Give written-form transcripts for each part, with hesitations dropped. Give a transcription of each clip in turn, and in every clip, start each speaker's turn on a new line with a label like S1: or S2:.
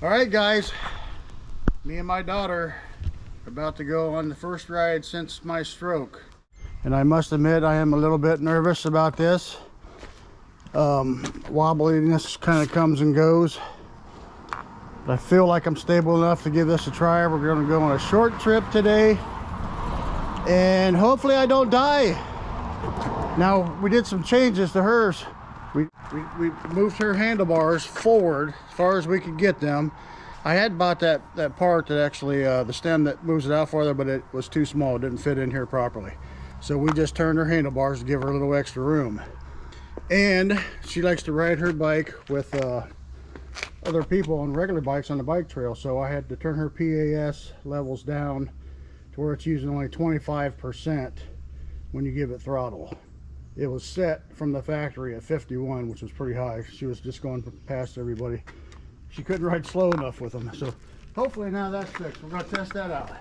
S1: All right, guys, me and my daughter are about to go on the first ride since my stroke. And I must admit, I am a little bit nervous about this. Wobbliness kind of comes and goes. But I feel like I'm stable enough to give this a try. We're going to go on a short trip today. And hopefully I don't die. Now, we did some changes to hers. We moved her handlebars forward as far as we could get them. I had bought that part that actually, the stem that moves it out farther, but it was too small. It didn't fit in here properly. So we just turned her handlebars to give her a little extra room. And she likes to ride her bike with other people on regular bikes on the bike trail. So I had to turn her PAS levels down to where it's using only 25% when you give it throttle. It was set from the factory at 51, which was pretty high. She was just going past everybody. She couldn't ride slow enough with them. So hopefully now that's fixed. We're gonna test that out.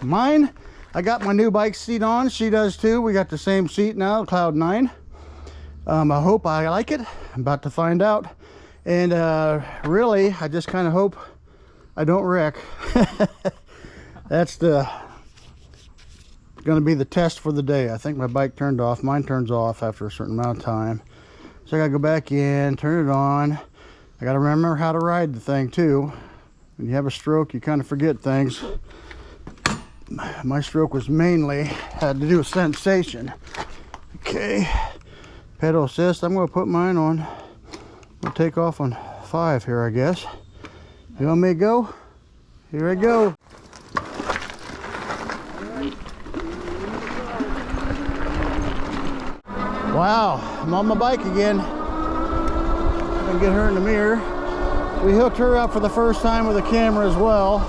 S1: Mine, I got my new bike seat on. She does too. We got the same seat now, Cloud 9. I hope I like it. I'm about to find out. And really, I just kind of hope I don't wreck. That's going to be the test for the day. I think my bike turned off. Mine turns off after a certain amount of time. So I got to go back in, turn it on. I got to remember how to ride the thing too. When you have a stroke, you kind of forget things. My stroke was mainly had to do with sensation. Okay, pedal assist. I'm going to put mine on. We'll take off on 5 here, I guess. You want me to go? Here I go. Wow, I'm on my bike again. I can get her in the mirror. We hooked her up for the first time with a camera as well.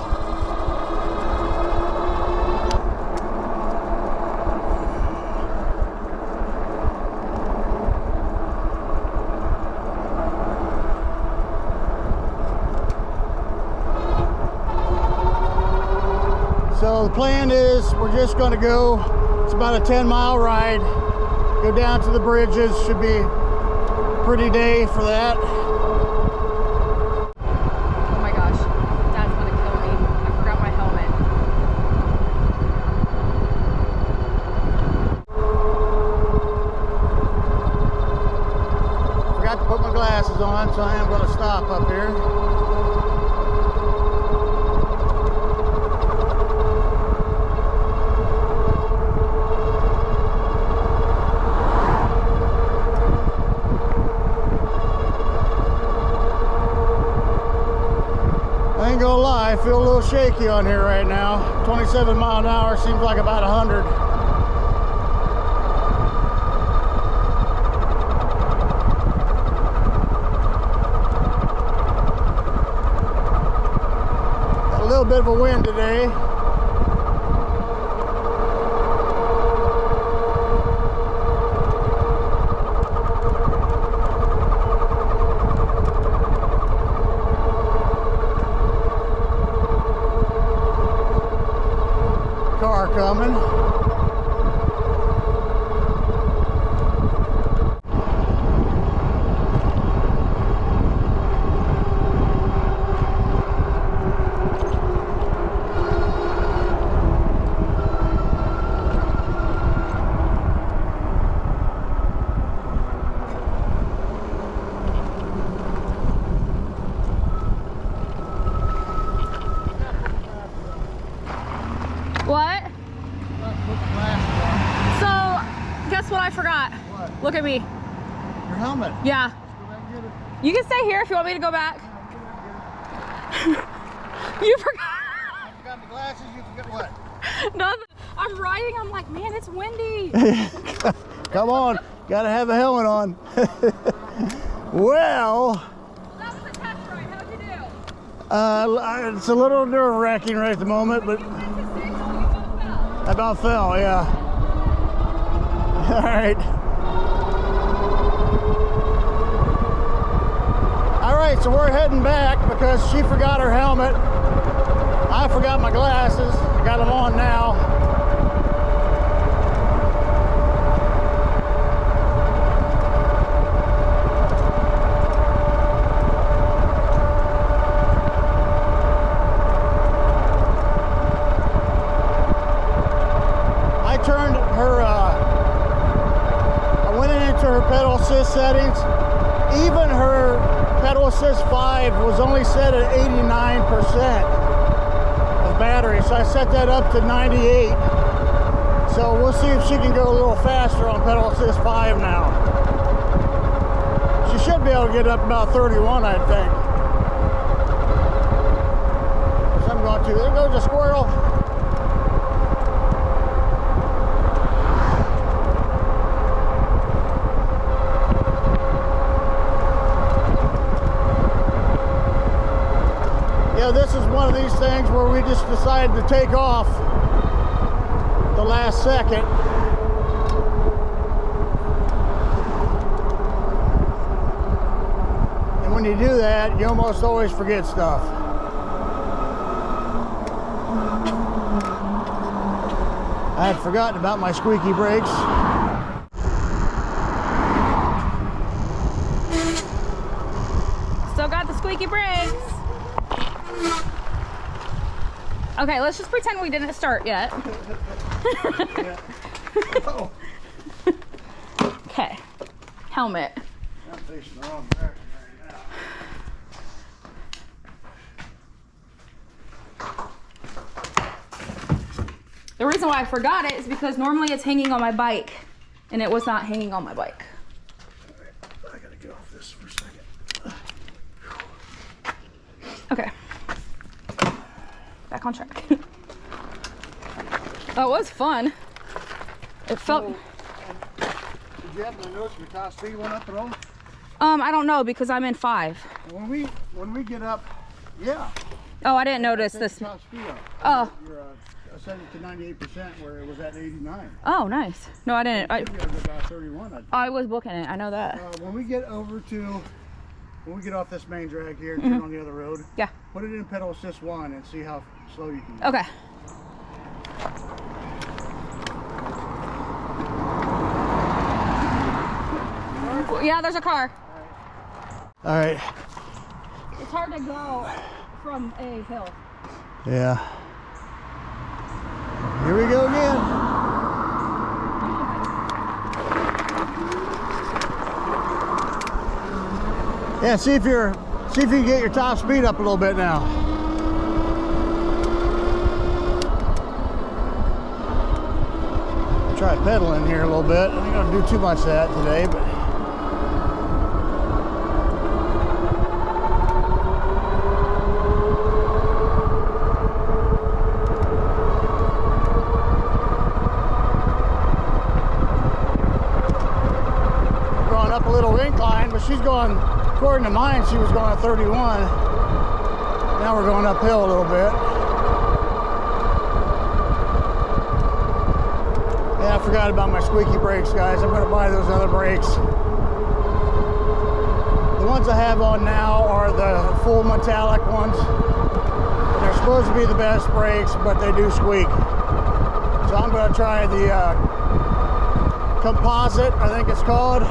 S1: So the plan is we're just going to go, it's about a 10-mile ride. Go down to the bridges. Should be a pretty day for that.
S2: Oh my gosh, Dad's gonna kill me. I forgot my helmet.
S1: Forgot to put my glasses on, so I am going to stop up here. I ain't gonna lie, I feel a little shaky on here right now. 27 mile an hour seems like about 100. Got a little bit of a wind today. Car coming.
S2: What? So, guess what I forgot?
S1: What?
S2: Look at me.
S1: Your helmet.
S2: Yeah. You can stay here if you want me to go back. You forgot.
S1: I forgot the glasses, you forget what?
S2: Nothing. I'm riding, I'm like, man, it's windy.
S1: Come on, gotta have a helmet on. Well,
S2: That was a test ride. How'd you do?
S1: it's a little nerve-wracking right at the moment, but
S2: You went to 6 and you both fell.
S1: I about fell, yeah. All right. All right, so we're heading back because she forgot her helmet. I forgot my glasses. I got them on now. PS5 was only set at 89% of battery, so I set that up to 98. So we'll see if she can go a little faster on pedal assist 5 now. She should be able to get up about 31, I think. So I'm going to, there goes a squirrel. Yeah, this is one of these things where we just decided to take off the last second. And when you do that, you almost always forget stuff. I had forgotten about my squeaky brakes.
S2: Still got the squeaky brakes. Okay, let's just pretend we didn't start yet. Okay, helmet.
S1: I'm facing the wrong direction right now.
S2: The reason why I forgot it is because normally it's hanging on my bike, and it was not hanging on my bike.
S1: All right, I gotta get off this for a second.
S2: Okay. Back on track. That was fun. It felt...
S1: Did you happen to notice your top speed went up at all?
S2: I don't know because I'm in 5.
S1: When we get up, yeah.
S2: Oh, I didn't notice
S1: Take
S2: this.
S1: your top speed up.
S2: Oh.
S1: You're I set it to 98% where it was at 89.
S2: Oh, nice. No, I didn't.
S1: It should be at about 31. I think.
S2: I was booking it. I know that.
S1: When we get off this main drag here and turn on the other road,
S2: Yeah.
S1: put it in pedal assist 1 and see how slow you can go.
S2: Okay. Yeah, there's a car.
S1: All right.
S2: It's hard to go from a hill.
S1: Yeah. Here we go again. Yeah, see if you can get your top speed up a little bit now. Try pedaling here a little bit. I ain't gonna do too much of that today, but going up a little incline, but she's going, according to mine, she was going at 31. Now we're going uphill a little bit. Yeah, I forgot about my squeaky brakes, guys. I'm gonna buy those other brakes. The ones I have on now are the full metallic ones. They're supposed to be the best brakes, but they do squeak. So I'm gonna try the composite, I think it's called.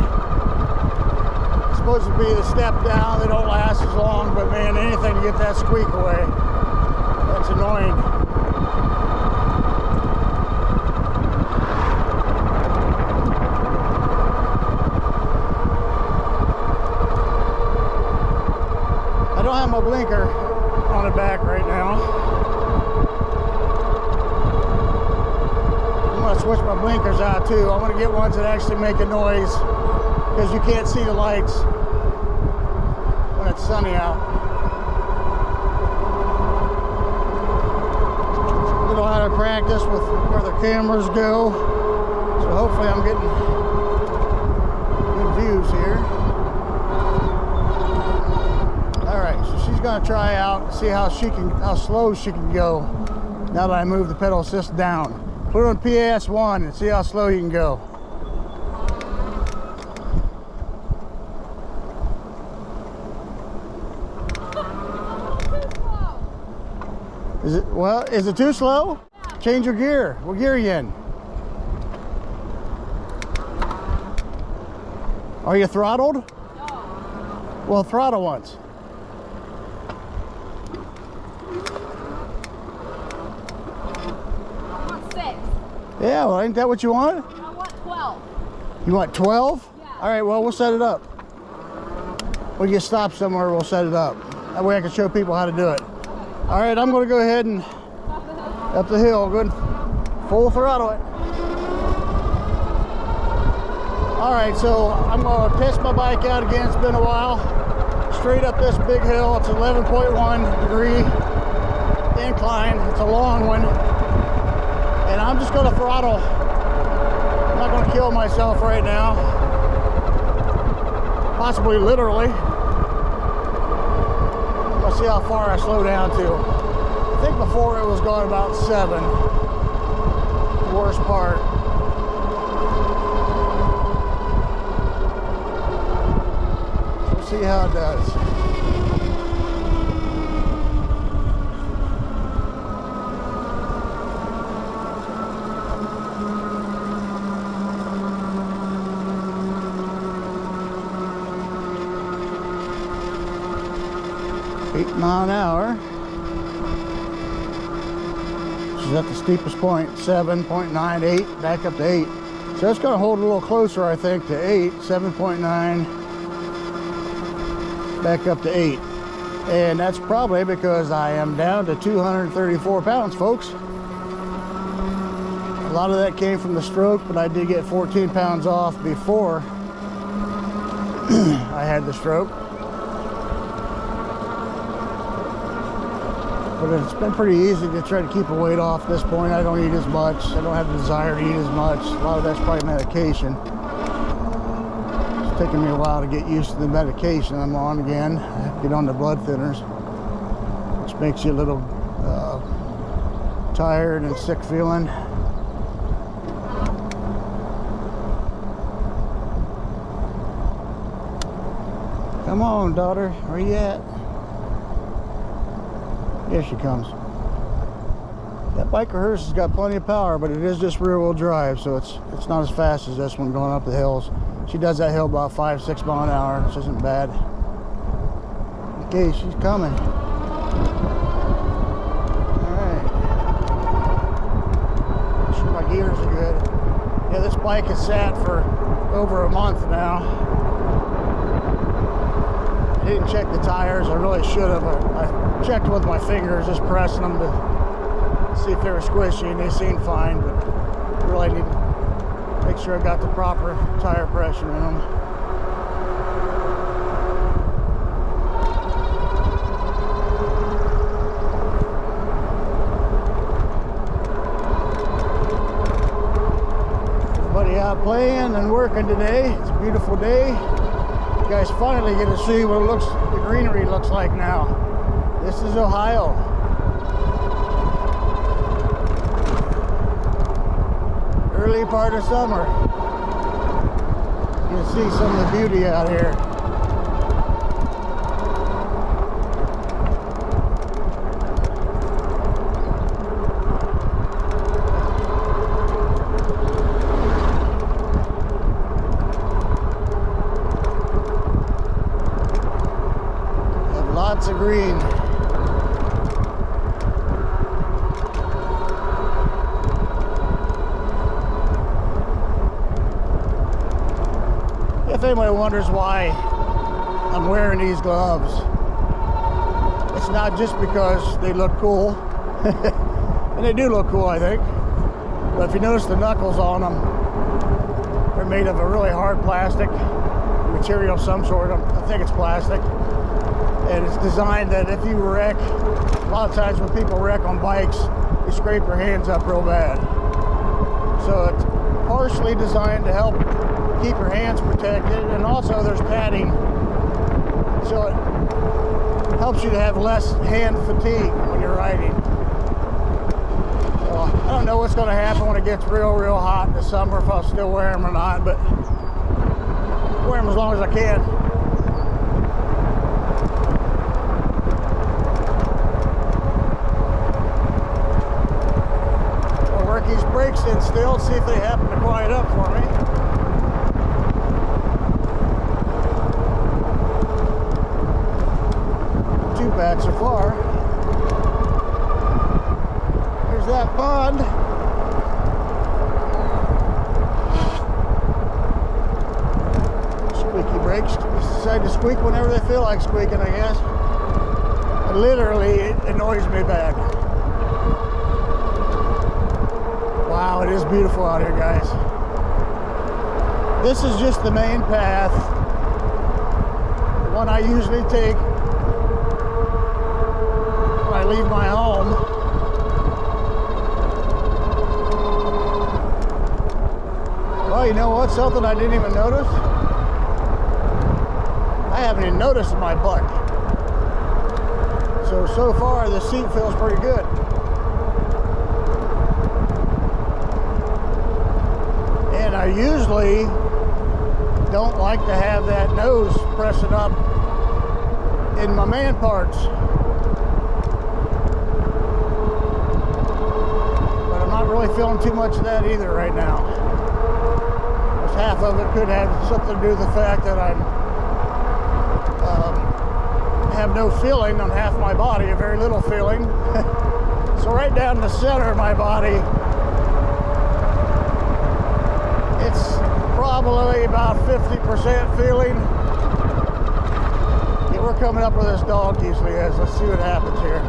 S1: It's supposed to be the step down. They don't last as long, but man, anything to get that squeak away. That's annoying. I don't have my blinker on the back right now. I'm gonna switch my blinkers out too. I want to get ones that actually make a noise because you can't see the lights when it's sunny out. A little out of practice with where the cameras go, so hopefully I'm getting good views here. She's gonna try out and see how slow she can go now that I move the pedal assist down. Put it on PS1 and see how slow you can go. Is it too slow? Yeah. Change your gear. What gear are you in? Are you throttled? No. Well, throttle once. Yeah, well, ain't that what you want?
S2: I want 12.
S1: You want 12?
S2: Yeah.
S1: All right, well, we'll set it up. We'll get stopped somewhere, we'll set it up. That way I can show people how to do it. All right, I'm gonna go ahead and up the hill, go and full throttle it. All right, so I'm gonna test my bike out again. It's been a while. Straight up this big hill. It's 11.1 degree incline. It's a long one. And I'm just gonna throttle. I'm not gonna kill myself right now. Possibly literally. Let's see how far I slow down to. I think before it was going about 7. Worst part. So we'll see how it does. $8 miles an hour. Which is at the steepest point, 7.98, back up to 8. So it's going to hold a little closer, I think, to 8, 7.9, back up to 8. And that's probably because I am down to 234 pounds, folks. A lot of that came from the stroke, but I did get 14 pounds off before I had the stroke. But it's been pretty easy to try to keep the weight off at this point. I don't eat as much. I don't have the desire to eat as much. A lot of that's probably medication. It's taken me a while to get used to the medication I'm on again. I have to get on the blood thinners, which makes you a little tired and sick feeling. Come on, daughter. Where you at? Here she comes. That bike of hers has got plenty of power, but it is just rear-wheel drive, so it's not as fast as this one going up the hills. She does that hill about 5-6 miles an hour, which isn't bad. Okay, she's coming. All right. Make sure my gears are good. Yeah, this bike has sat for over a month now. I didn't check the tires. I really should have. I checked with my fingers, just pressing them to see if they were squishy, and they seemed fine, but really need to make sure I got the proper tire pressure in them. Everybody out playing and working today. It's a beautiful day. You guys finally get to see what the greenery looks like now. This is Ohio. Early part of summer. You can see some of the beauty out here. Have lots of green. If anybody wonders why I'm wearing these gloves, it's not just because they look cool, and they do look cool, I think, but if you notice the knuckles on them, they're made of a really hard plastic material of some sort. I think it's plastic, and it's designed that if you wreck, a lot of times when people wreck on bikes, they scrape their hands up real bad. So it's partially designed to help keep your hands protected, and also there's padding, so it helps you to have less hand fatigue when you're riding. So I don't know what's going to happen when it gets real hot in the summer, if I'll still wear them or not, but I'll wear them as long as I can. I'll work these brakes in still, see if they happen to quiet up for me. 2 back so far. There's that pond. Squeaky brakes decide to squeak whenever they feel like squeaking, I guess. Literally, it annoys me bad. Wow, it is beautiful out here, guys. This is just the main path, one I usually take when I leave my home. Well, you know what? Something I didn't even notice. I haven't even noticed my butt. So far the seat feels pretty good. And I usually don't like to have that nose pressing up in my man parts. But I'm not really feeling too much of that either right now. Because half of it could have something to do with the fact that I'm have no feeling on half my body, a very little feeling. So right down the center of my body, it's probably about 50% feeling. Yeah, we're coming up where this dog usually is. Let's see what happens here.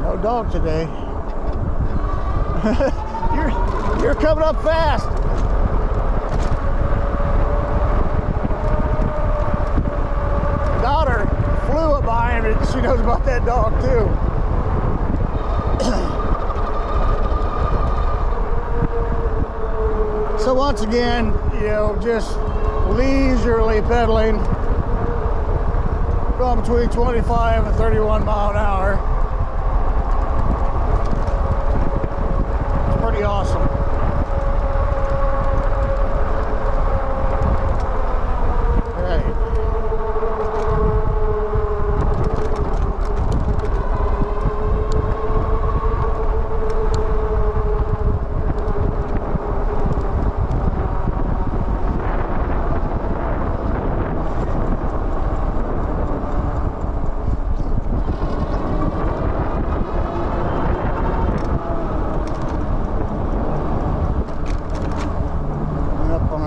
S1: No dog today. You're coming up fast. Daughter flew up behind me. She knows about that dog too. So once again, you know, just leisurely pedaling, going between 25 and 31 mile an hour. It's pretty awesome.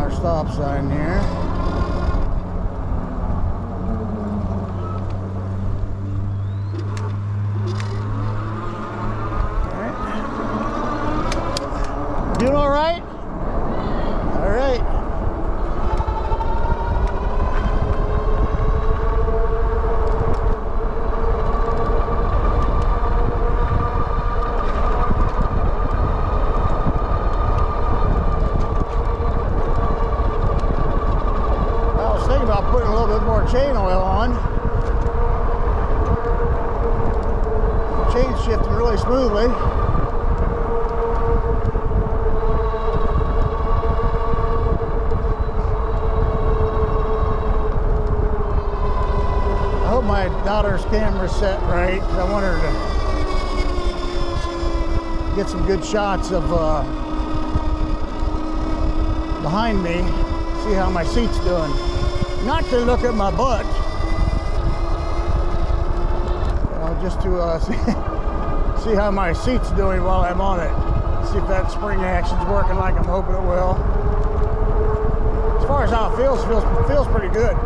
S1: Stop sign here. All right. Doing all right? All right. Putting a little bit more chain oil on. Chain shifting really smoothly. I hope my daughter's camera's set right. I want her to get some good shots of behind me, see how my seat's doing. Not to look at my butt, you know, just to see how my seat's doing while I'm on it. See if that spring action's working like I'm hoping it will. As far as how it feels pretty good.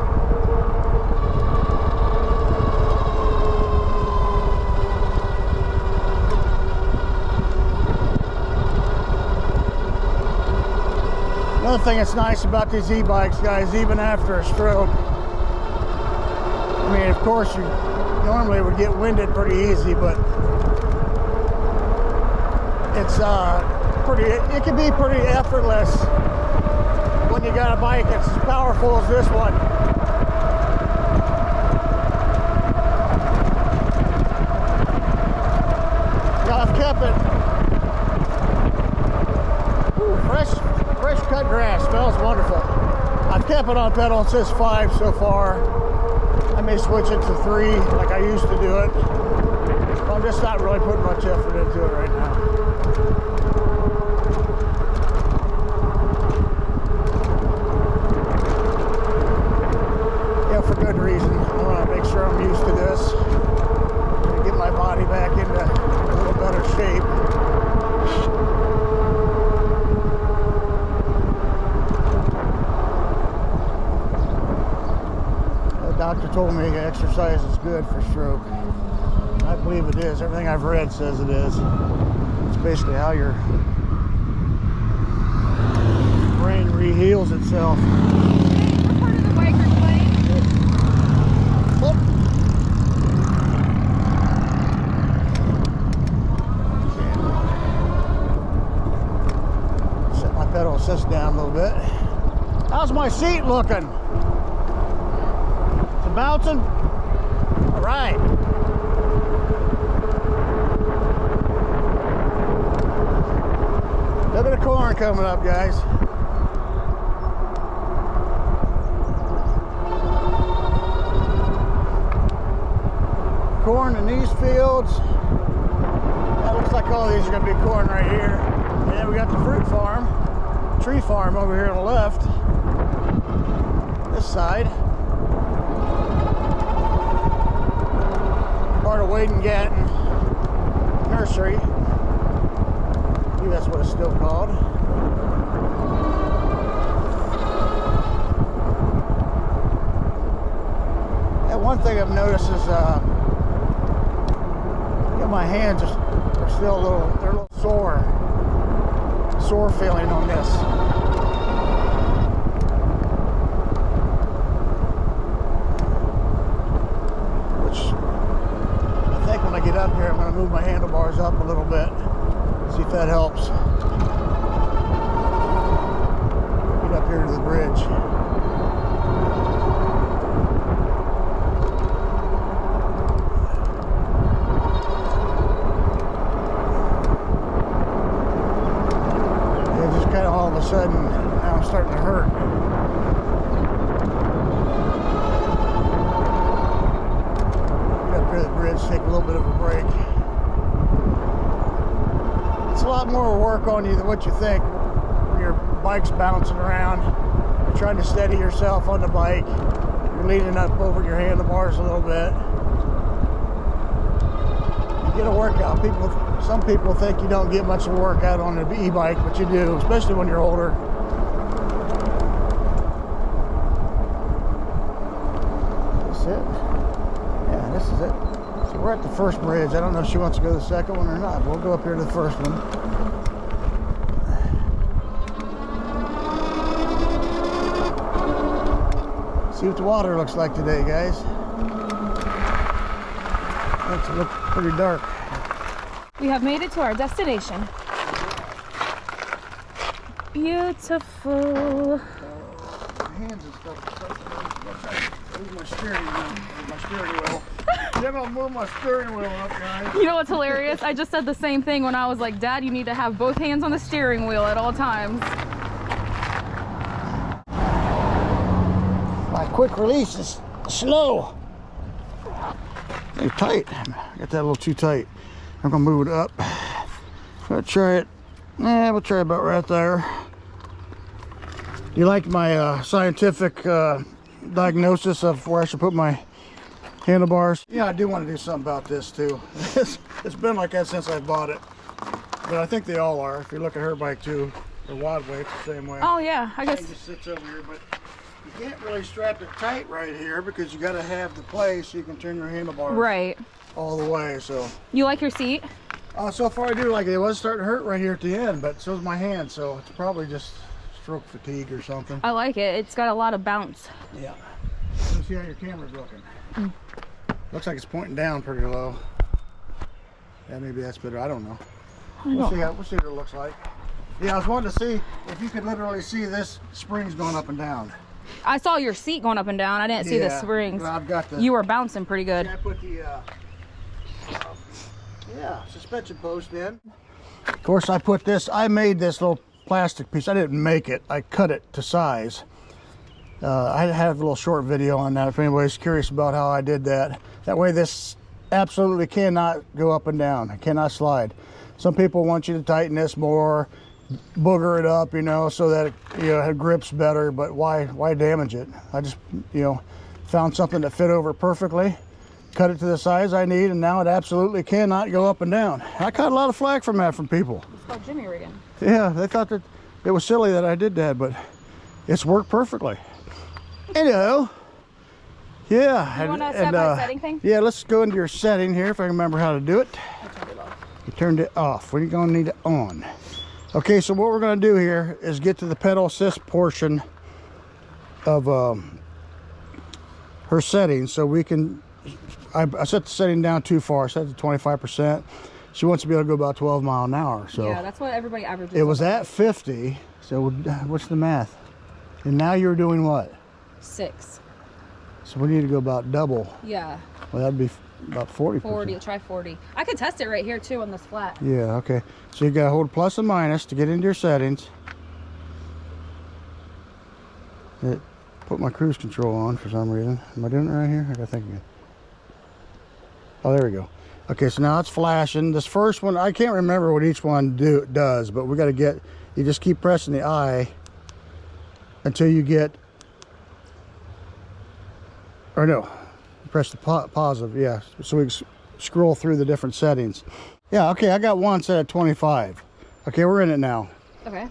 S1: Another thing that's nice about these e-bikes, guys, even after a stroke, I mean, of course, you normally would get winded pretty easy, but it's it can be pretty effortless when you got a bike that's as powerful as this one. Now, I've kept it. Ooh, fresh cut grass, smells wonderful. I've kept it on pedal. It says 5 so far. I may switch it to 3 like I used to do it. But I'm just not really putting much effort into it right now. Yeah, for good reason. I want to make sure I'm used to this. I'm going to get my body back into a little better shape. Doctor told me exercise is good for stroke. I believe it is. Everything I've read says it is. It's basically how your brain re-heals itself.
S2: What part of the bike are you playing?
S1: Set my pedal assist down a little bit. How's my seat looking? Is it bouncing? All right. Look at the corn coming up, guys. Corn in these fields. That looks like all these are going to be corn right here. And then we got the fruit farm, tree farm over here on the left. This side. Part of Wade and Gatton Nursery. I believe that's what it's still called. And one thing I've noticed is my hands are still they're a little sore feeling on this. Which I think when I get up here, I'm going to move my handlebars up a little bit, see if that helps. Get up here to the bridge. All of a sudden, now I'm starting to hurt. Get up here to the bridge, take a little bit of a break. It's a lot more work on you than what you think. When your bike's bouncing around, you're trying to steady yourself on the bike. You're leaning up over your handlebars a little bit. You get a workout. Some people think you don't get much of a workout on an e-bike, but you do, especially when you're older. This is it? Yeah, this is it. So we're at the first bridge. I don't know if she wants to go to the second one or not. We'll go up here to the first one. See what the water looks like today, guys. Makes it look pretty dark.
S2: We have made it to our destination. Beautiful.
S1: My hands and stuff. Move my steering wheel. You're gonna move my steering wheel up, guys.
S2: You know what's hilarious? I just said the same thing when I was like, Dad, you need to have both hands on the steering wheel at all times.
S1: My quick release is slow. They're tight. I got that a little too tight. I'm gonna move it up. I'll try it. We'll try about right there. You like my scientific diagnosis of where I should put my handlebars? Yeah, I do want to do something about this too. It's been like that since I bought it. But I think they all are. If you look at her bike too, the Wildeway, it's the same way.
S2: Oh yeah, I guess.
S1: It just sits over here, but you can't really strap it tight right here because you got to have the play so you can turn your handlebars
S2: Right.
S1: all the way. So
S2: You like your seat?
S1: so far I do like it. It was starting to hurt right here at the end, but so is my hand, so it's probably just stroke fatigue or something.
S2: I like it. It's got a lot of bounce.
S1: Yeah. Let's see how your camera's looking. Looks like it's pointing down pretty low. Yeah, maybe that's better. I don't know. We'll see what it looks like. Yeah, I was wanting to see if you could literally see this springs going up and down.
S2: I saw your seat going up and down. I didn't see the springs.
S1: Well, I've got the.
S2: You were bouncing pretty good.
S1: I put the suspension post in. Of course, I made this little plastic piece. I didn't make it. I cut it to size. I have a little short video on that if anybody's curious about how I did that. That way this absolutely cannot go up and down. It cannot slide. Some people want you to tighten this more, booger it up, you know, so that it grips better, but why damage it? I just, found something that fit over perfectly, cut it to the size I need, and now it absolutely cannot go up and down. I caught a lot of flack from people.
S2: It's called Jimmy rigging.
S1: Yeah, they thought that it was silly that I did that, but it's worked perfectly. Anyhow, Yeah.
S2: You want to set my setting thing?
S1: Yeah, let's go into your setting here if I can remember how to do it.
S2: I turned it off.
S1: You turned it off. We're going to need it on. Okay, so what we're going to do here is get to the pedal assist portion of her settings, so we can. I set the setting down too far. I set it to 25%. She wants to be able to go about 12 miles an hour. So
S2: yeah, that's what everybody averages.
S1: it was at 50. So what's the math? And now you're doing what?
S2: 6.
S1: So we need to go about double.
S2: Yeah.
S1: Well, that'd be about 40%.
S2: 40. Try 40. I could test it right here too on this flat.
S1: Yeah. Okay. So you got to hold plus and minus to get into your settings. Put my cruise control on for some reason. Am I doing it right here? I gotta think again. Oh, there we go. Okay, so now it's flashing. This first one, I can't remember what each one does, but we got to get, you just keep pressing the I until you get, or no, press the positive, yeah, so we can scroll through the different settings. Yeah, okay, I got one set at 25. Okay, we're in it now.
S2: Okay.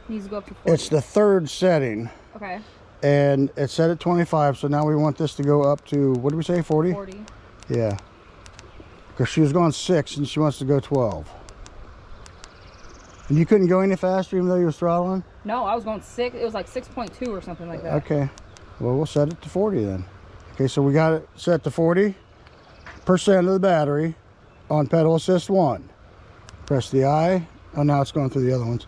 S2: Needs to go up to 40.
S1: It's the third setting.
S2: Okay.
S1: And it's set at 25, so now we want this to go up to, what did we say, 40?
S2: 40.
S1: Yeah. Because she was going 6 and she wants to go 12. And you couldn't go any faster even though you were throttling?
S2: No, I was going 6. It was like 6.2 or something like that.
S1: Okay. Well, we'll set it to 40 then. Okay, so we got it set to 40% of the battery on pedal assist 1. Press the I. Oh, now it's going through the other ones.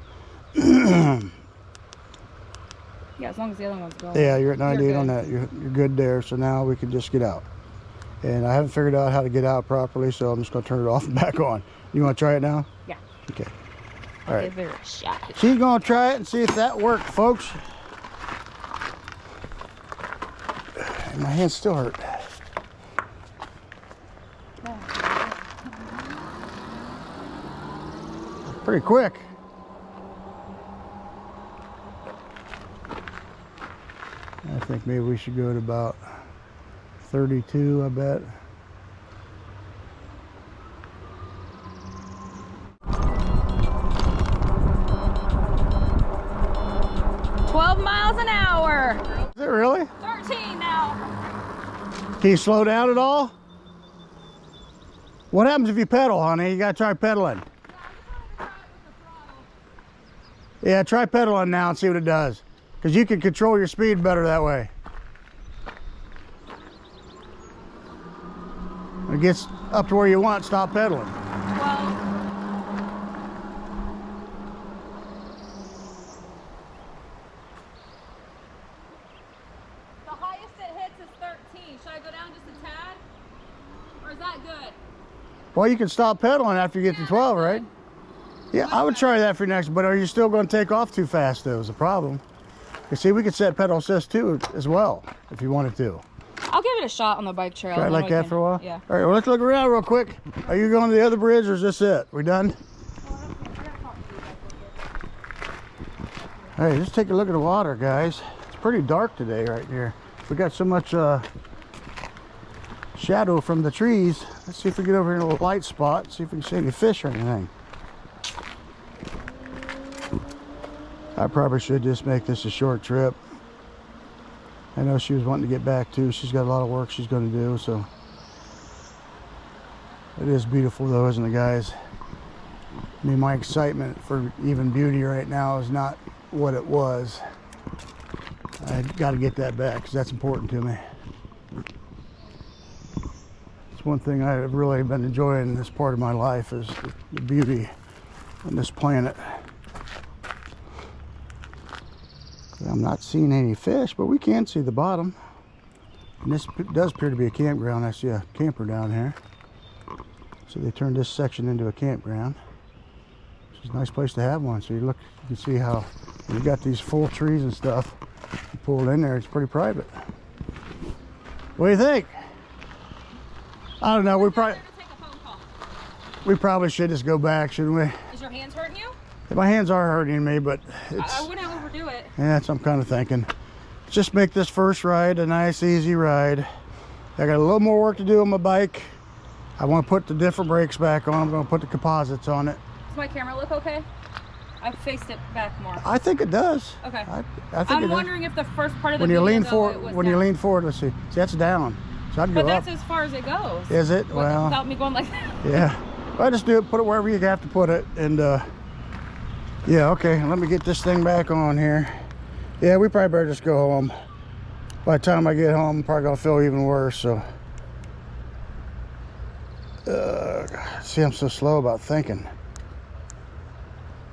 S2: Yeah, as long as the other one's going.
S1: Yeah, you're at 98 on that. You're good there. So now we can just get out. And I haven't figured out how to get out properly, so I'm just going to turn it off and back on. You want to try it now?
S2: Yeah.
S1: Okay. All right.
S2: Give it a shot.
S1: She's going to try it and see if that worked, folks. My hands still hurt. Pretty quick. I think maybe we should go to about 32, I bet.
S2: Miles an hour.
S1: Is it really?
S2: 13 now.
S1: Can you slow down at all? What happens if you pedal, honey? You gotta try pedaling. Yeah, try pedaling now and see what it does. Because you can control your speed better that way. When it gets up to where you want, stop pedaling.
S2: Well, the highest it hits is 13. Should I go down just a tad? Or is that good?
S1: Well, you can stop pedaling after you get to 12, right? Yeah, I would try that for next, but are you still going to take off too fast, though, is the problem. You see, we could set pedal assist, too, as well, if you wanted to.
S2: I'll give it a shot on the bike trail.
S1: Try it like that for a while?
S2: Yeah.
S1: All right, well, let's look around real quick. Are you going to the other bridge, or is this it? We done? Hey, just take a look at the water, guys. It's pretty dark today right here. We got so much shadow from the trees. Let's see if we get over here in a little light spot, see if we can see any fish or anything. I probably should just make this a short trip. I know she was wanting to get back too. She's got a lot of work she's going to do, so. It is beautiful though, isn't it, guys? I mean, my excitement for even beauty right now is not what it was. I got to get that back because that's important to me. It's one thing I've really been enjoying in this part of my life is the beauty on this planet. I'm not seeing any fish, but we can see the bottom. And this does appear to be a campground. I see a camper down here. So they turned this section into a campground. It's a nice place to have one. So you can see how when you got these full trees and stuff, you pull it in there, it's pretty private. What do you think? I don't know. We probably should just go back, shouldn't we?
S2: Is your hands hurting you?
S1: My hands are hurting me, but
S2: I wouldn't overdo it.
S1: Yeah, that's what I'm kind of thinking. Just make this first ride a nice, easy ride. I got a little more work to do on my bike. I want to put the different brakes back on. I'm going to put the composites on it.
S2: Does my camera look okay? I've faced it back more.
S1: I think it does.
S2: Okay.
S1: I think
S2: I'm
S1: it
S2: wondering if the first part of the
S1: when you
S2: video,
S1: lean
S2: though,
S1: forward,
S2: it was
S1: when
S2: down.
S1: you lean forward, let's see. That's down. So I'd go
S2: But that's
S1: up.
S2: as far as it goes.
S1: Is it? Well,
S2: without me going like that.
S1: yeah. Well, just do it. Put it wherever you have to put it, and yeah. Okay. Let me get this thing back on here. Yeah, we probably better just go home. By the time I get home, I'm probably gonna feel even worse. So, see, I'm so slow about thinking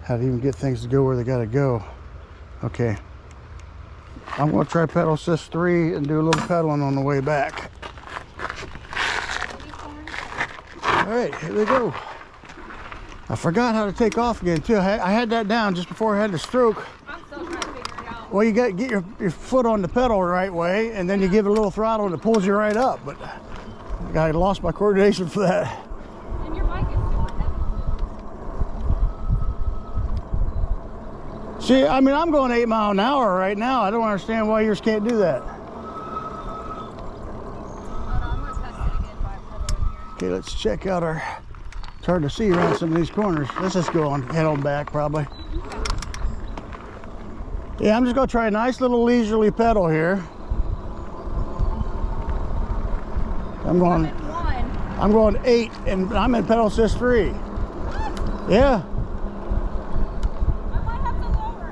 S1: how to even get things to go where they gotta go. Okay. I'm gonna try pedal assist 3 and do a little pedaling on the way back. All right, here we go. I forgot how to take off again too. I had that down just before I had the stroke.
S2: I'm still trying to figure it out.
S1: Well, you got to get your foot on the pedal the right way, and then you give it a little throttle and it pulls you right up. But I lost my coordination for that.
S2: And your bike is still heavy.
S1: See, I mean, I'm going 8 miles an hour right now. I don't understand why yours can't do that.
S2: Oh, no, I'm going to test it again by pedaling here.
S1: Okay, let's check out our... It's hard to see around some of these corners. Let's just go on, head on back probably. Yeah, I'm just gonna try a nice little leisurely pedal here. I'm going 8 and I'm in pedal assist 3. Yeah.
S2: I might have to lower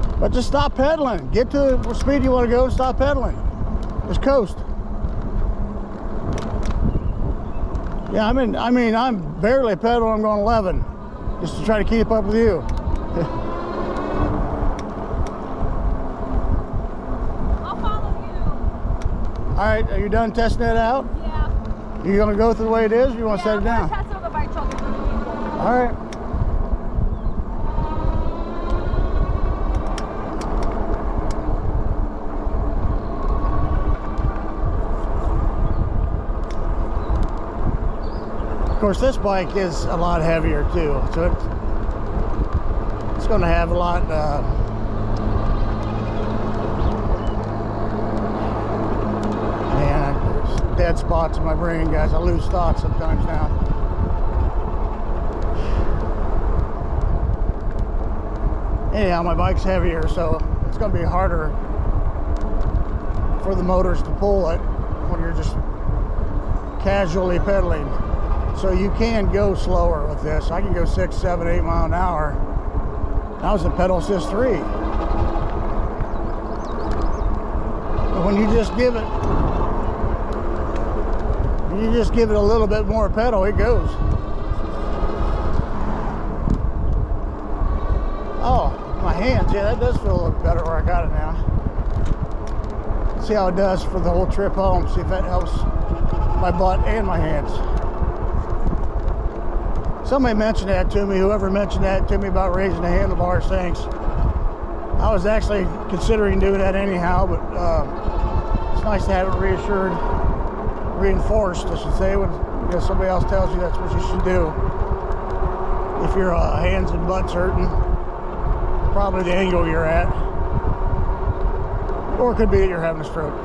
S2: it.
S1: But just stop pedaling. Get to the speed you want to go and stop pedaling. Just coast. Yeah, I'm barely pedaling. I'm going 11, just to try to keep up with you.
S2: I'll follow you.
S1: All right, are you done testing it out?
S2: Yeah.
S1: You gonna go through the way it is, or you want to set it down?
S2: Test it with the bike truck and people.
S1: All right. Of course, this bike is a lot heavier too, so it's going to have a lot. Man, there's dead spots in my brain, guys. I lose thoughts sometimes now. Anyhow, my bike's heavier, so it's going to be harder for the motors to pull it when you're just casually pedaling. So you can go slower with this. I can go 6, 7, 8 miles an hour. I was in pedal assist 3. But when you just give it a little bit more pedal, it goes. Oh, my hands, yeah, that does feel a little better where I got it now. See how it does for the whole trip home. See if that helps my butt and my hands. Somebody mentioned that to me, whoever mentioned that to me about raising the handlebars, thanks. I was actually considering doing that anyhow, but it's nice to have it reinforced, I should say, when somebody else tells you that's what you should do. If your hands and butt's hurting, probably the angle you're at. Or it could be that you're having a stroke.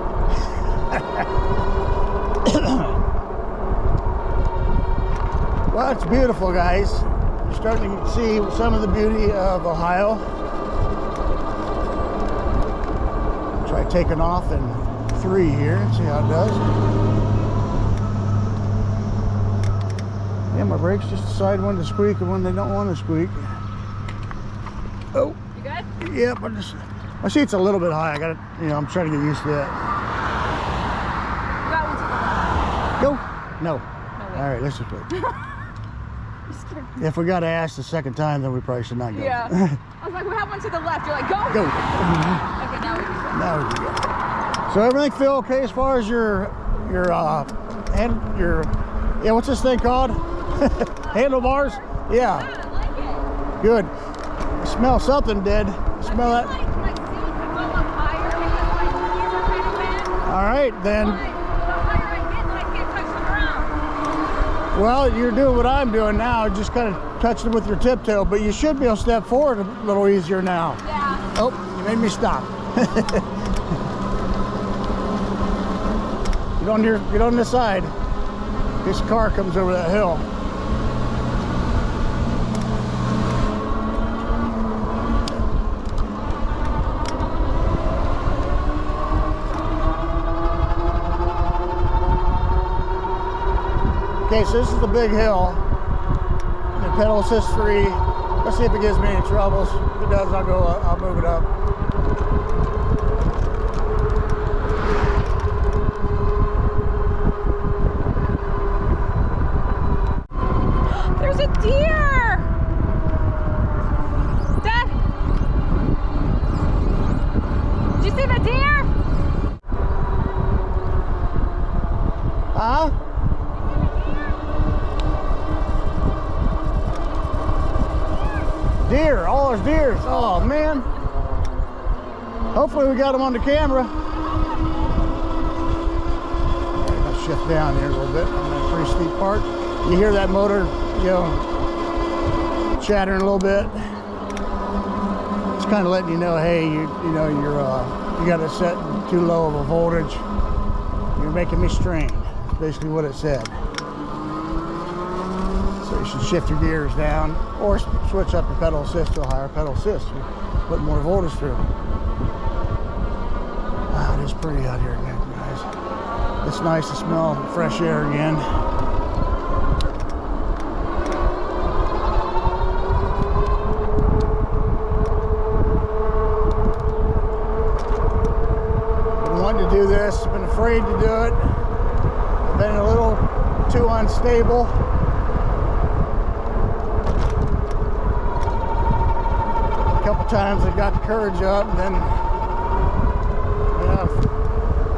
S1: Well, it's beautiful, guys. You're starting to see some of the beauty of Ohio. Try taking off in 3 here and see how it does. Yeah, my brakes just decide when to squeak and when they don't want to squeak. Oh.
S2: You good?
S1: Yep, my seat's a little bit high. I got it, I'm trying to get used to that.
S2: You got one to the left.
S1: Go. No. All right, let's just wait. If we got to ask the second time, then we probably should not go.
S2: Yeah. I was like, we have one to the left. You're like, go.
S1: Go.
S2: Okay, now we can go.
S1: Now we can go. So everything feel okay as far as your what's this thing called? Handlebars? Yeah.
S2: Yeah, I like it.
S1: Good. I smell something dead. Smell that.
S2: My seat could go up higher because my knees are kind of bad.
S1: All right, then.
S2: But the higher I get, then I can't touch the ground.
S1: Well, you're doing what I'm doing now, just kind of touching it with your tiptoe, but you should be able to step forward a little easier now.
S2: Yeah.
S1: Oh, you made me stop. Get on this side. This car comes over that hill. Okay, so this is the big hill. The pedal assist 3. Let's see if it gives me any troubles. If it does, I'll move it up.
S2: There's a deer! Dad! Did you see the deer?
S1: Huh? Deer. Oh, there's deer. Oh, man. Hopefully we got them on the camera. I'll shift down here a little bit on that pretty steep part. You hear that motor, you know, chattering a little bit. It's kind of letting you know, hey, you got it set too low of a voltage. You're making me strain. That's basically what it said. So you should shift your gears down or switch up the pedal assist to a higher pedal assist. Put more voltage through. Wow, it is pretty out here again, guys. It's nice to smell fresh air again. To do this, been afraid to do it. I've been a little too unstable. A couple times I got the courage up, and then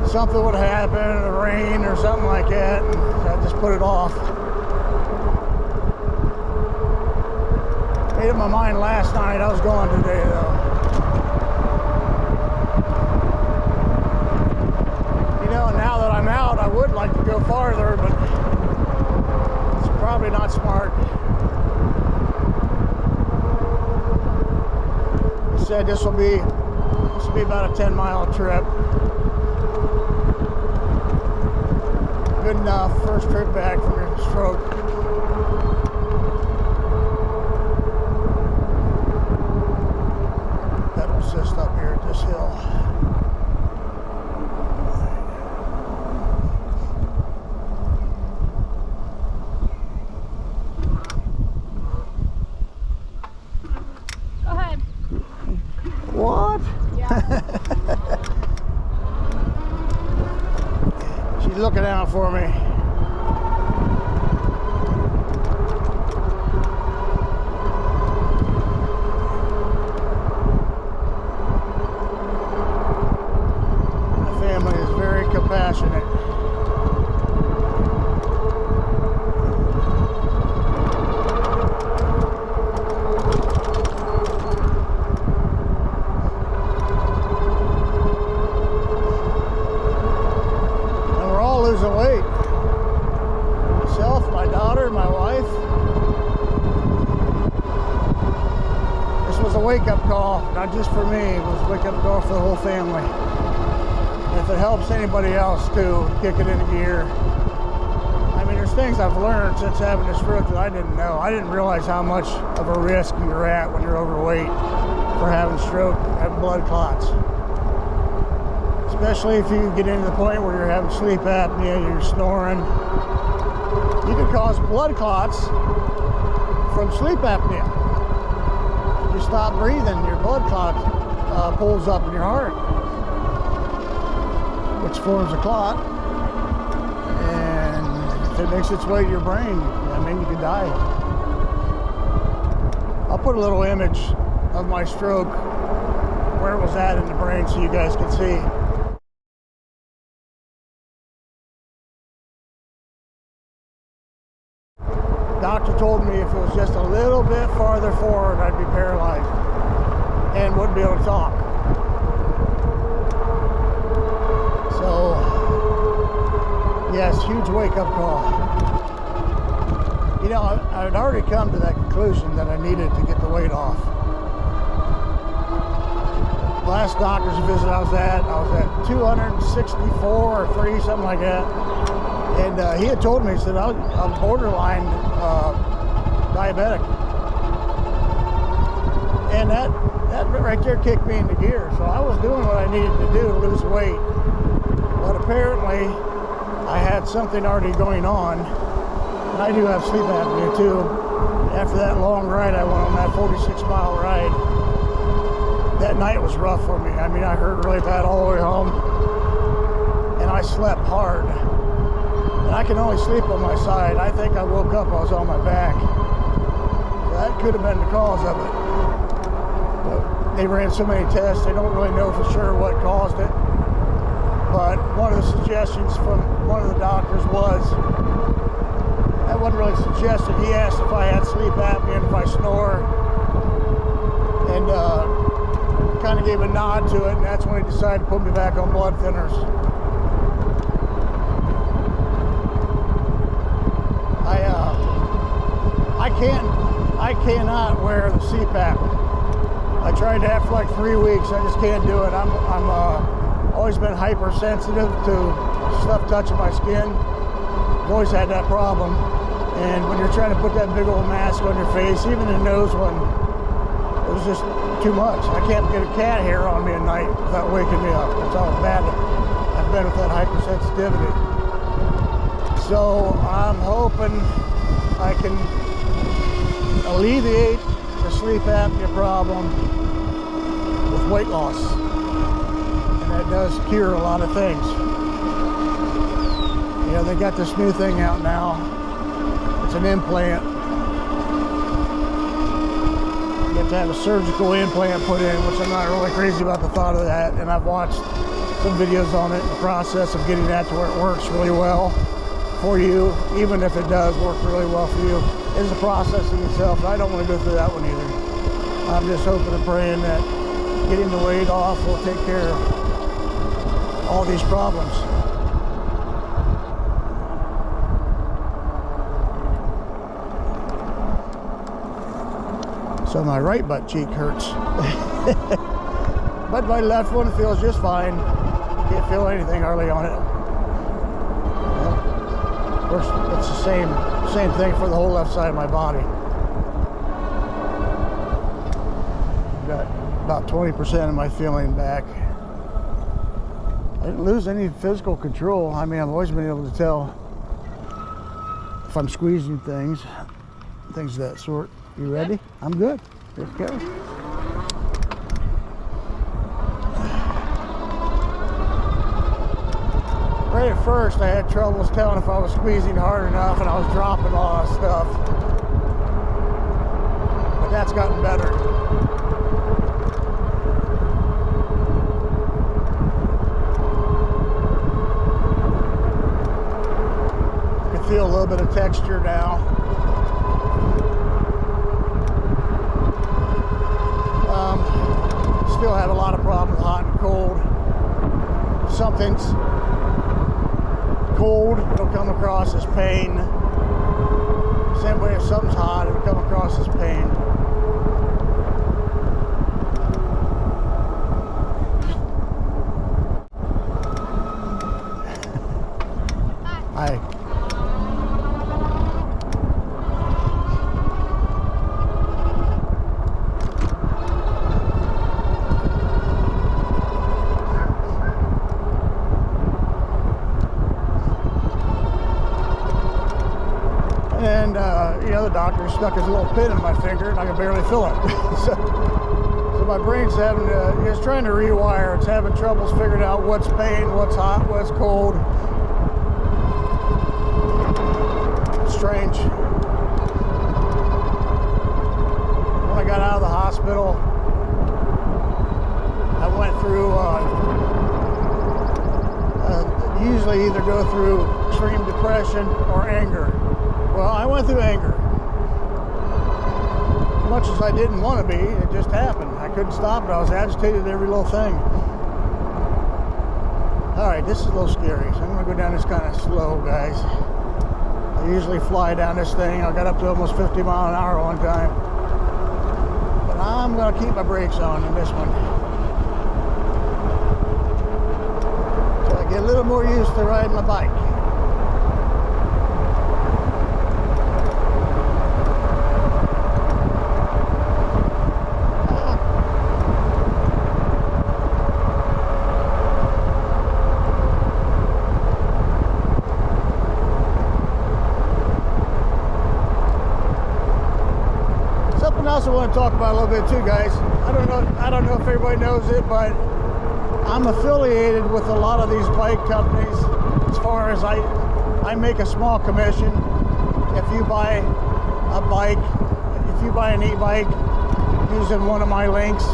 S1: something would happen, a rain or something like that, and I just put it off. Made up my mind last night I was going today though. Now that I'm out, I would like to go farther, but it's probably not smart. I said this will be about a 10-mile trip. Good enough. First trip back from your stroke. Pedal assist up here at this hill. What?
S2: Yeah.
S1: She's looking out for me. The family is very compassionate. Losing weight. Myself, my daughter, my wife. This was a wake-up call, not just for me. It was a wake-up call for the whole family. And if it helps anybody else too, kick it into gear. I mean, there's things I've learned since having this stroke that I didn't know. I didn't realize how much of a risk you're at when you're overweight for having a stroke, having blood clots. Especially if you get into the point where you're having sleep apnea, you're snoring. You can cause blood clots from sleep apnea. You stop breathing, your blood clot pulls up in your heart, which forms a clot. And if it makes its way to your brain, I mean, you could die. I'll put a little image of my stroke, where it was at in the brain, so you guys can see. Doctor told me if it was just a little bit farther forward, I'd be paralyzed and wouldn't be able to talk. So, yes, huge wake-up call. You know, I had already come to that conclusion that I needed to get the weight off. Last doctor's visit I was at 264 or 3, something like that. And he had told me, he said, I'm borderline diabetic. And that right there kicked me into gear. So I was doing what I needed to do to lose weight. But apparently, I had something already going on And I do have sleep apnea too. After that long ride I went on, that 46-mile ride, that night was rough for me. I mean, I hurt really bad all the way home, and I slept hard. And I can only sleep on my side. I think I woke up, I was on my back. So that could have been the cause of it. But they ran so many tests, they don't really know for sure what caused it. But one of the suggestions from one of the doctors was, that wasn't really suggested, he asked if I had sleep apnea and if I snore, and kind of gave a nod to it, and that's when he decided to put me back on blood thinners. I cannot wear the CPAP. I tried that for like 3 weeks. I just can't do it. I'm always been hypersensitive to stuff touching my skin. I've always had that problem. And when you're trying to put that big old mask on your face, even the nose one, it was just too much. I can't get a cat hair on me at night without waking me up. That's how bad I've been with that hypersensitivity. So I'm hoping I can alleviate the sleep apnea problem with weight loss. And that does cure a lot of things. You know, they got this new thing out now. It's an implant. You have to have a surgical implant put in, which I'm not really crazy about the thought of that. And I've watched some videos on it, the process of getting that to where it works really well for you, even if it does work really well for you, is the processing itself. I don't want to go through that one either. I'm just hoping and praying that getting the weight off will take care of all these problems. So my right butt cheek hurts. But my left one feels just fine. Can't feel anything hardly on it. Of course, it's the same thing for the whole left side of my body. Got about 20% of my feeling back. I didn't lose any physical control. I mean, I've always been able to tell if I'm squeezing things of that sort. You ready? I'm good. Let's go. Right at first, I had troubles telling if I was squeezing hard enough, and I was dropping a lot of stuff. But that's gotten better. I can feel a little bit of texture now. Still have a lot of problems with hot and cold. If something's cold, it'll come across as pain. Same way if something's hot, it'll come across as pain. Hi. And you know, the doctor stuck his little pin in my finger and I could barely feel it. so my brain's having it's trying to rewire. It's having troubles figuring out what's pain, what's hot, what's cold. Strange. When I got out of the hospital, I went through usually either go through extreme depression or anger. Well, I went through anger. As much as I didn't want to be, it just happened. I couldn't stop it. I was agitated at every little thing. All right, this is a little scary, so I'm going to go down this kind of slow, guys. I usually fly down this thing. I got up to almost 50 miles an hour one time. But I'm going to keep my brakes on in this one. So I get a little more used to riding my bike. also want to talk about a little bit too, guys. I don't know if everybody knows it, but I'm affiliated with a lot of these bike companies. As far as I make a small commission if you buy a bike, if you buy an e-bike using one of my links.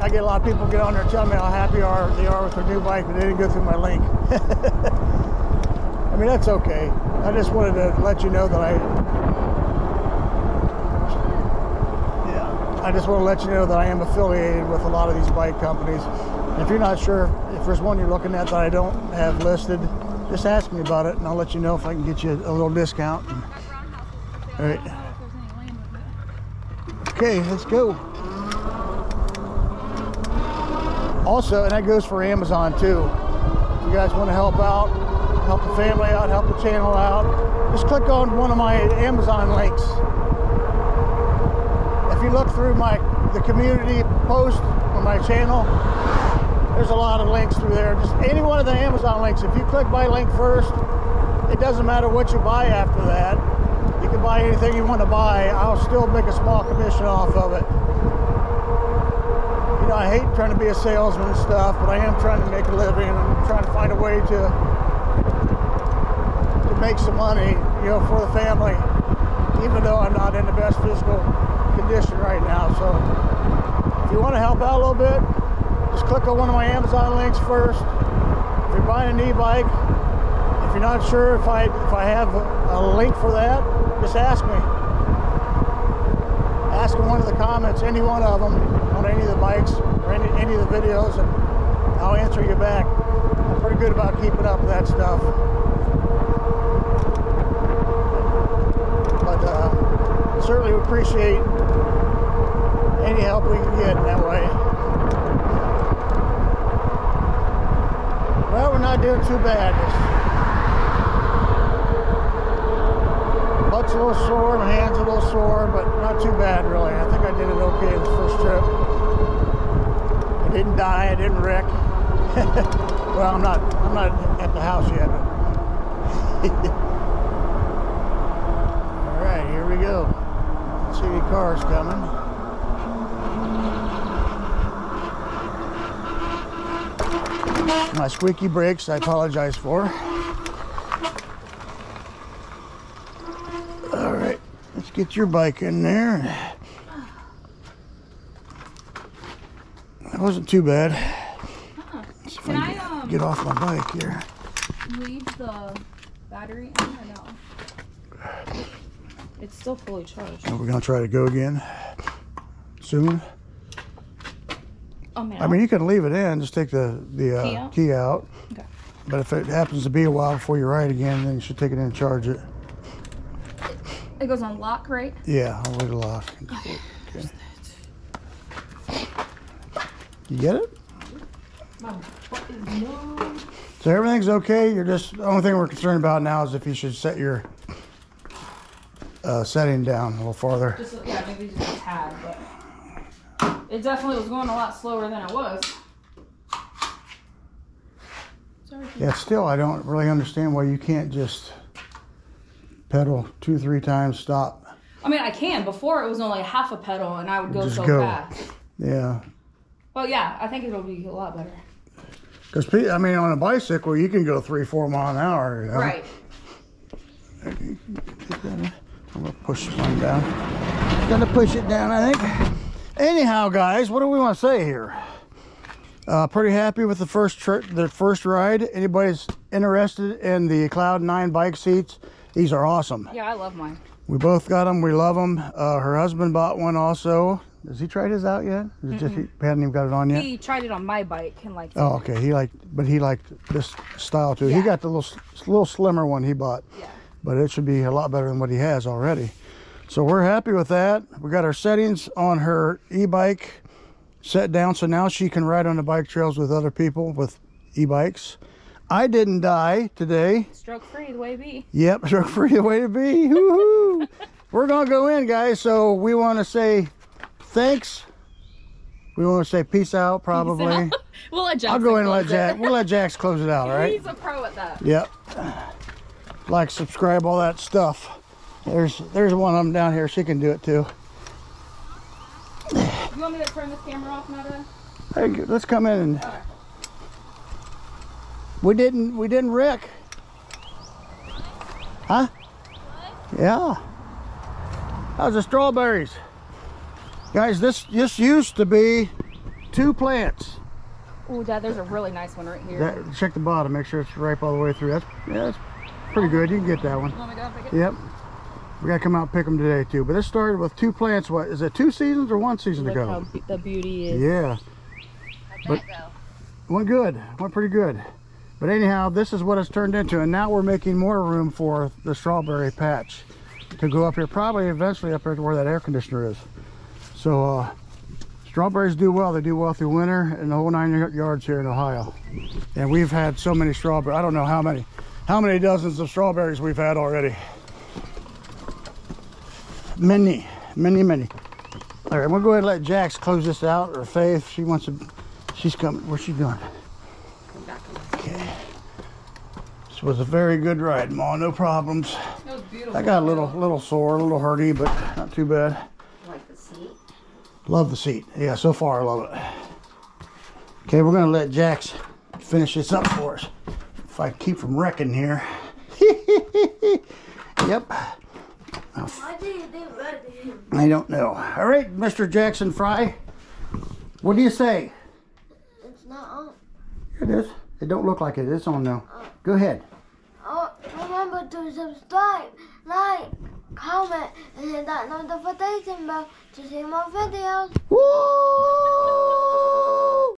S1: I get a lot of people get on there telling me how happy they are with their new bike, but they didn't go through my link. I mean, that's okay. I just wanted to let you know that I just want to let you know that I am affiliated with a lot of these bike companies. And if you're not sure, if there's one you're looking at that I don't have listed, just ask me about it and I'll let you know if I can get you a little discount. All right. Okay, let's go. Also, and that goes for Amazon too. If you guys want to help out, help the family out, help the channel out, just click on one of my Amazon links. If you look through the community post on my channel, there's a lot of links through there. Just any one of the Amazon links. If you click my link first, it doesn't matter what you buy after that. You can buy anything you want to buy. I'll still make a small commission off of it. You know, I hate trying to be a salesman and stuff, but I am trying to make a living, and I'm trying to find a way to make some money, you know, for the family, even though I'm not in the best physical condition right now. So if you want to help out a little bit, just click on one of my Amazon links first. If you're buying an e-bike, if you're not sure if I have a link for that, just ask me. Ask in one of the comments, any one of them, on any of the bikes or any of the videos, and I'll answer you back. I'm pretty good about keeping up with that stuff. But certainly appreciate any help we can get in that way. Well, we're not doing too bad. Butt's a little sore, my hand's a little sore, but not too bad really. I think I did it okay this first trip. I didn't die, I didn't wreck. Well, I'm not at the house yet. All right, here we go. Let's see any cars coming. My squeaky brakes, I apologize for. All right, let's get your bike in there. That wasn't too bad.
S2: Can I
S1: get off my bike here?
S2: Leave the battery in or no? It's still fully charged.
S1: Are we gonna try to go again soon?
S2: Oh man.
S1: I mean, you can leave it in, just take the key out.
S2: Okay.
S1: But if it happens to be a while before you ride again, then you should take it in and charge it.
S2: It goes on lock, right?
S1: Yeah, I'll leave it lock. Okay. You get it? So everything's okay. You're just, the only thing we're concerned about now is if you should set your setting down a little farther.
S2: Just, yeah, maybe just a tad, but it definitely was going a lot slower than it was. Sorry.
S1: Yeah, still, I don't really understand why you can't just pedal 2-3 times, stop.
S2: I mean, I can. Before it was only half a pedal and I would go
S1: Just
S2: so
S1: go.
S2: fast.
S1: Yeah.
S2: Well, yeah, I think it'll be a lot better.
S1: Because, I mean, on a bicycle, you can go 3-4 miles an hour. You know?
S2: Right.
S1: I'm going to push one down. Going to push it down, I think. Anyhow, guys, what do we want to say here? Pretty happy with the first ride. Anybody's interested in the Cloud 9 bike seats? These are awesome.
S2: Yeah, I love mine.
S1: We both got them. We love them. Her husband bought one also. Has he tried his out yet? Is it just he hadn't even got it on yet?
S2: He tried it on my bike and liked it.
S1: Oh, okay. He liked this style too.
S2: Yeah.
S1: He got the little slimmer one he bought.
S2: Yeah.
S1: But it should be a lot better than what he has already. So we're happy with that. We got our settings on her e-bike set down, so now she can ride on the bike trails with other people with e-bikes. I didn't die today.
S2: Stroke free, the way to be.
S1: Yep, stroke free, the way to be. Woo-hoo. We're gonna go in, guys. So we want to say thanks. We want to say peace out, probably.
S2: Peace out. We'll let Jax.
S1: I'll go in and let Jax. We'll let Jax close it out, all right?
S2: He's a pro at that.
S1: Yep. Like, subscribe, all that stuff. There's one of them down here. She can do it too.
S2: You want me to turn this camera off now, Dad?
S1: Hey, let's come in and
S2: Okay.
S1: we didn't wreck. Huh? Yeah. How's the strawberries? Guys, this used to be 2 plants.
S2: Oh, Dad, there's a really nice one right here.
S1: Check the bottom, make sure it's ripe all the way through. That's pretty good. You can get that one.
S2: You want me to go pick it?
S1: Yep. We gotta come out and pick them today too. But this started with 2 plants. What is it? 2 seasons or 1 season
S2: Look
S1: ago?
S2: how the beauty is.
S1: Yeah. But went good. Went pretty good. But anyhow, this is what it's turned into, and now we're making more room for the strawberry patch to go up here. Probably eventually up here to where that air conditioner is. So strawberries do well. They do well through winter and the whole 9 yards here in Ohio. And we've had so many strawberries. I don't know how many dozens of strawberries we've had already. Many. All right, we'll go ahead and let Jax close this out, or Faith. She wants to. She's coming. Where's she going? Okay. This was a very good ride, Ma. No problems.
S2: That was beautiful.
S1: I got a little sore, a little hurty, but not too bad.
S3: Like the seat?
S1: Love the seat. Yeah, so far I love it. Okay, we're gonna let Jax finish this up for us. If I keep from wrecking here. Yep.
S3: Why do you think that?
S1: I don't know. All right, Mr. Jackson Fry. What do you say?
S3: It's not on.
S1: It is. It don't look like it. It's on now. Go ahead.
S3: Oh, remember to subscribe, like, comment, and hit that notification bell to see more videos.
S1: Woo!